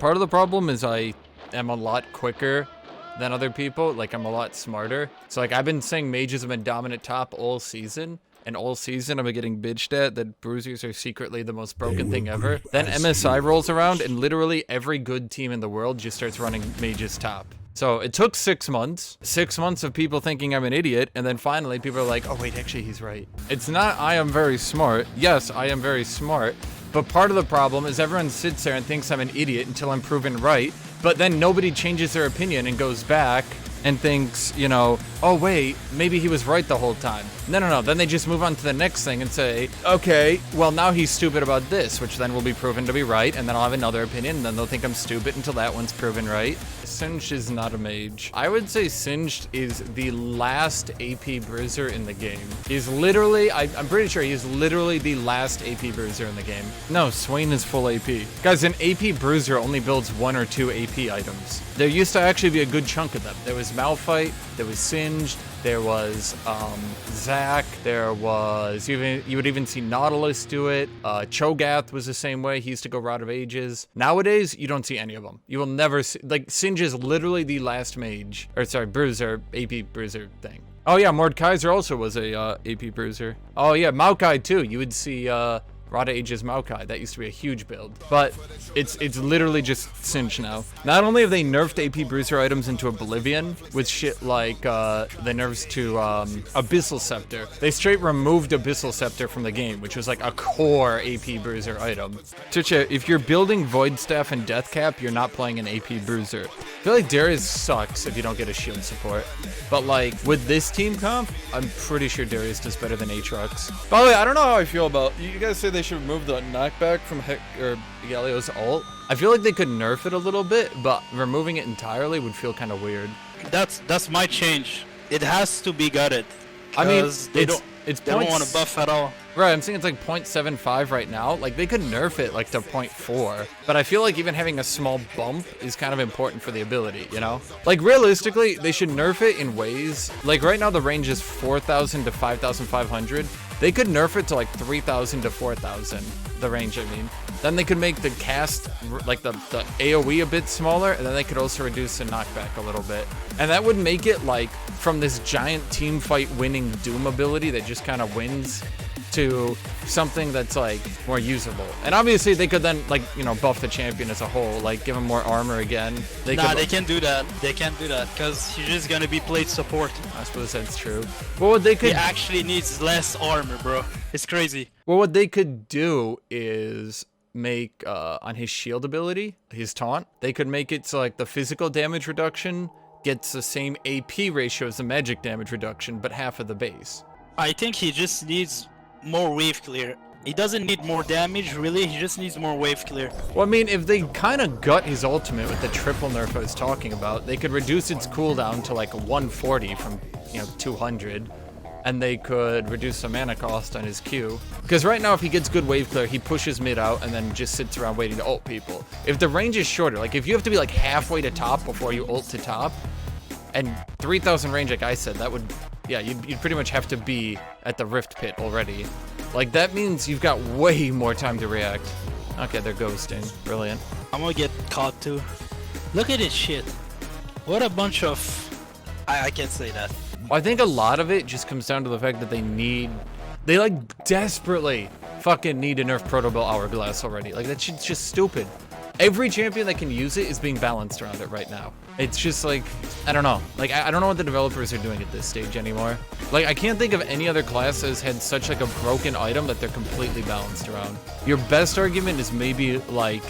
Part of the problem is I am a lot quicker than other people. Like, I'm a lot smarter. So, like, I've been saying mages have been dominant top all season. And all season, I've been getting bitched at that bruisers are secretly the most broken thing ever. Then MSI rolls around, and literally every good team in the world just starts running mages top. So it took 6 months. 6 months of people thinking I'm an idiot, and then finally people are like, oh wait, actually he's right. It's not I am very smart. Yes, I am very smart. But part of the problem is everyone sits there and thinks I'm an idiot until I'm proven right. But then nobody changes their opinion and goes back and thinks, you know, oh wait, maybe he was right the whole time. No. Then they just move on to the next thing and say, okay, well now he's stupid about this, which then will be proven to be right, and then I'll have another opinion, and then they'll think I'm stupid until that one's proven right. Singed is not a mage. I would say Singed is the last AP Bruiser in the game. He's literally, I'm pretty sure he's literally the last AP Bruiser in the game. No, Swain is full AP. Guys, an AP Bruiser only builds 1 or 2 AP items. There used to actually be a good chunk of them. There was Malphite, there was Singed, there was Zac, there was, you would even see Nautilus do it. Cho'Gath was the same way. He used to go Rod of Ages. Nowadays, you don't see any of them. You will never see, like, Singed is literally the last mage, or sorry, Bruiser, AP Bruiser thing. Oh yeah, Mordekaiser also was a AP Bruiser. Oh yeah, Maokai too. You would see Rod of Ages Maokai. That used to be a huge build. But it's literally just Singed now. Not only have they nerfed AP Bruiser items into Oblivion with shit like the nerfs to Abyssal Scepter. They straight removed Abyssal Scepter from the game, which was like a core AP Bruiser item. Chicha, if you're building Void Staff and Deathcap, you're not playing an AP Bruiser. I feel like Darius sucks if you don't get a shield support. But like, with this team comp, I'm pretty sure Darius does better than Aatrox. By the way, I don't know how I feel about, you guys say they should remove the knockback from Galio's ult. I feel like they could nerf it a little bit, but removing it entirely would feel kind of weird. That's my change. It has to be gutted. I mean, they don't want to buff at all. Right, I'm saying it's like 0.75 right now. Like, they could nerf it like to 0.4, but I feel like even having a small bump is kind of important for the ability, you know? Like, realistically, they should nerf it in ways, like right now the range is 4,000 to 5,500. They could nerf it to like 3,000 to 4,000, the range I mean. Then they could make the cast, like the AoE a bit smaller, and then they could also reduce the knockback a little bit. And that would make it like, from this giant team fight winning Doom ability that just kind of wins, to something that's like more usable. And obviously they could then, like, you know, buff the champion as a whole, like give him more armor again. They can't do that. They can't do that because he's just gonna be played support. I suppose that's true. Well, what they could, he actually needs less armor, bro. It's crazy. Well, what they could do is make on his shield ability, his taunt, they could make it so like the physical damage reduction gets the same AP ratio as the magic damage reduction, but half of the base. I think he just needs more wave clear. He doesn't need more damage, really. He just needs more wave clear. Well, I mean, if they kind of gut his ultimate with the triple nerf I was talking about, they could reduce its cooldown to like 140 from, you know, 200. And they could reduce the mana cost on his Q. Because right now, if he gets good wave clear, he pushes mid out and then just sits around waiting to ult people. If the range is shorter, like if you have to be like halfway to top before you ult to top, and 3,000 range, like I said, that would, yeah, you'd pretty much have to be at the Rift Pit already. Like, that means you've got way more time to react. Okay, they're ghosting. Brilliant. I'm gonna get caught too. Look at this shit. What a bunch of... I can't say that. Well, I think a lot of it just comes down to the fact that they like desperately fucking need to nerf Proto Bell Hourglass already. Like, that shit's just stupid. Every champion that can use it is being balanced around it right now. It's just like, I don't know. Like, I don't know what the developers are doing at this stage anymore. Like, I can't think of any other class that has had such like a broken item that they're completely balanced around. Your best argument is maybe like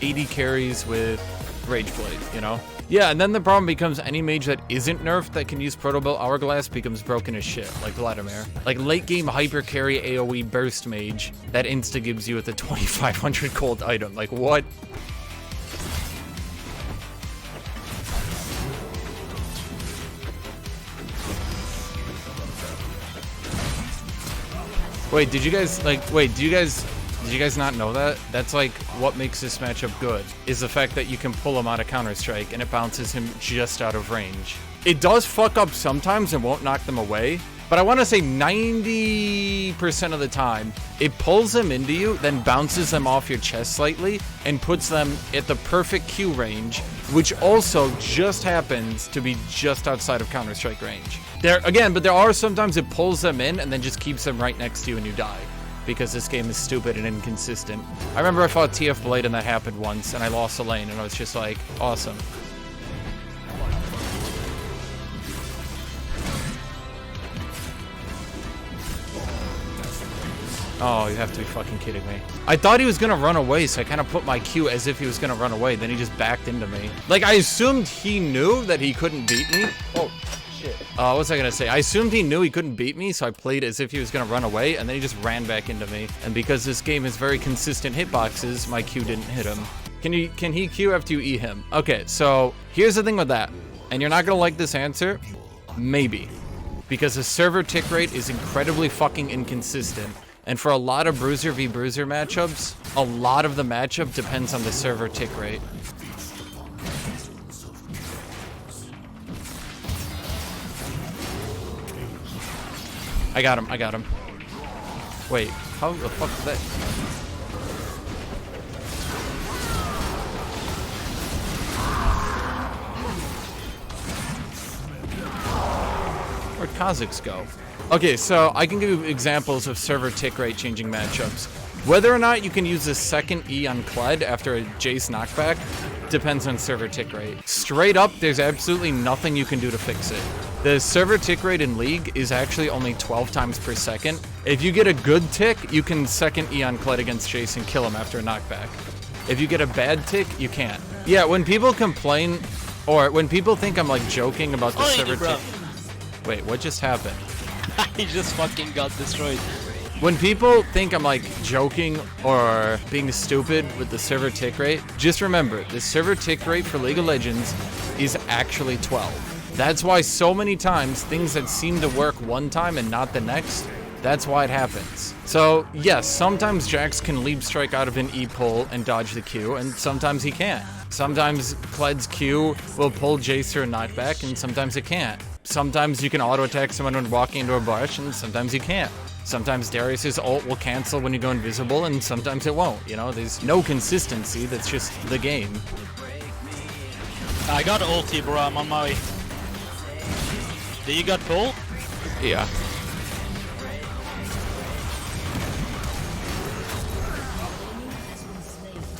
80 carries with Rage Blade, you know? Yeah, and then the problem becomes any mage that isn't nerfed that can use Proto Bell Hourglass becomes broken as shit, like Vladimir. Like late game hyper carry AoE burst mage that insta gives you with a 2500 gold item. Like what? Wait, did you guys not know that? That's like what makes this matchup good, is the fact that you can pull him out of Counter-Strike and it bounces him just out of range. It does fuck up sometimes and won't knock them away, but I want to say 90% of the time, it pulls them into you, then bounces them off your chest slightly, and puts them at the perfect Q range, which also just happens to be just outside of Counter-Strike range. But there are sometimes it pulls them in and then just keeps them right next to you and you die. Because this game is stupid and inconsistent. I remember I fought TF Blade and that happened once, and I lost a lane, and I was just like, awesome. Oh, you have to be fucking kidding me. I thought he was gonna run away, so I kind of put my Q as if he was gonna run away, then he just backed into me. Like, I assumed he knew that he couldn't beat me. Oh. What was I gonna say? I assumed he knew he couldn't beat me, so I played as if he was gonna run away, and then he just ran back into me. And because this game has very consistent hitboxes, my Q didn't hit him. Can he Q after you E him? Okay, so here's the thing with that. And you're not gonna like this answer? Maybe. Because the server tick rate is incredibly fucking inconsistent. And for a lot of Bruiser v Bruiser matchups, a lot of the matchup depends on the server tick rate. I got him. Wait, how the fuck is that? Where'd Kazakhs go? Okay, so I can give you examples of server tick rate changing matchups. Whether or not you can use the second E on Kled after a Jace knockback depends on server tick rate. Straight up, there's absolutely nothing you can do to fix it. The server tick rate in League is actually only 12 times per second. If you get a good tick, you can second E on Kled against Jace and kill him after a knockback. If you get a bad tick, you can't. Yeah, when people complain, or when people think I'm like joking about the server tick. Wait, what just happened? He just fucking got destroyed. When people think I'm like joking or being stupid with the server tick rate, just remember, the server tick rate for League of Legends is actually 12. That's why so many times things that seem to work one time and not the next, that's why it happens. So yes, sometimes Jax can leap strike out of an E-pull and dodge the Q, and sometimes he can't. Sometimes Kled's Q will pull Jace through a knockback, and sometimes it can't. Sometimes you can auto-attack someone when walking into a bush, and sometimes you can't. Sometimes Darius's ult will cancel when you go invisible, and sometimes it won't. You know, there's no consistency. That's just the game. I got ulti, bro. I'm on my way. Do you got full? Yeah.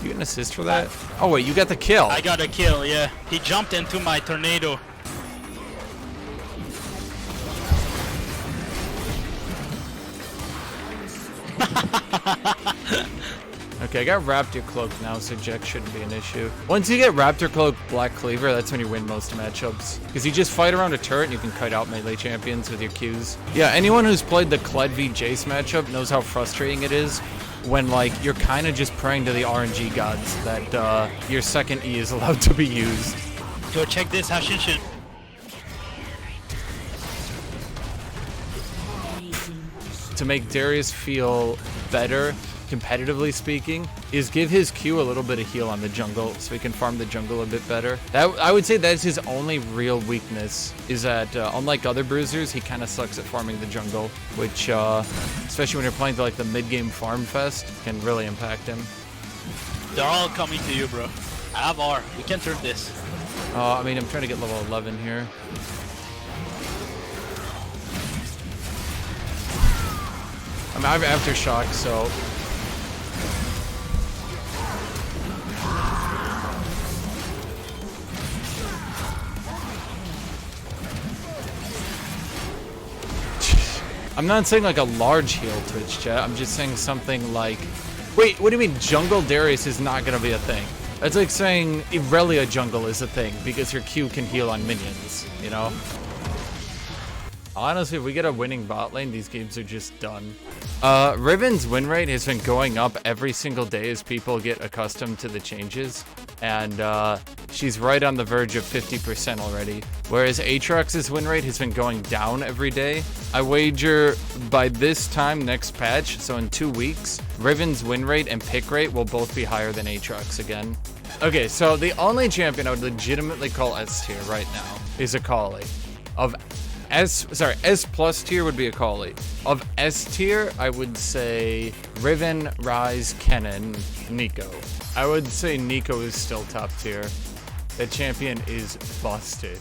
You get an assist for that? Oh wait, you got the kill. I got a kill, yeah. He jumped into my tornado. Okay, I got Raptor Cloak now, so Jack shouldn't be an issue. Once you get Raptor Cloak Black Cleaver, that's when you win most matchups. Because you just fight around a turret and you can kite out melee champions with your Qs. Yeah, anyone who's played the Kled v Jace matchup knows how frustrating it is when, like, you're kind of just praying to the RNG gods that your second E is allowed to be used. Yo, check this, Hashinshin. To make Darius feel better, competitively speaking, is give his Q a little bit of heal on the jungle so he can farm the jungle a bit better. That I would say that's his only real weakness, is that unlike other bruisers, he kind of sucks at farming the jungle, which, especially when you're playing like the mid-game farm fest, can really impact him. They're all coming to you, bro. I have R. We can turn this. I mean, I'm trying to get level 11 here. I mean, I have Aftershock, so... I'm not saying like a large heal Twitch chat, I'm just saying something like... Wait, what do you mean jungle Darius is not gonna be a thing? That's like saying Irelia jungle is a thing, because your Q can heal on minions, you know? Honestly, if we get a winning bot lane, these games are just done. Riven's win rate has been going up every single day as people get accustomed to the changes. And she's right on the verge of 50% already. Whereas Aatrox's win rate has been going down every day. I wager by this time next patch, so in 2 weeks, Riven's win rate and pick rate will both be higher than Aatrox again. Okay, so the only champion I would legitimately call S tier right now is Akali. Of S plus tier would be Akali. Of S tier, I would say Riven, Ryze, Kennen, Nico. I would say Nico is still top tier. That champion is busted.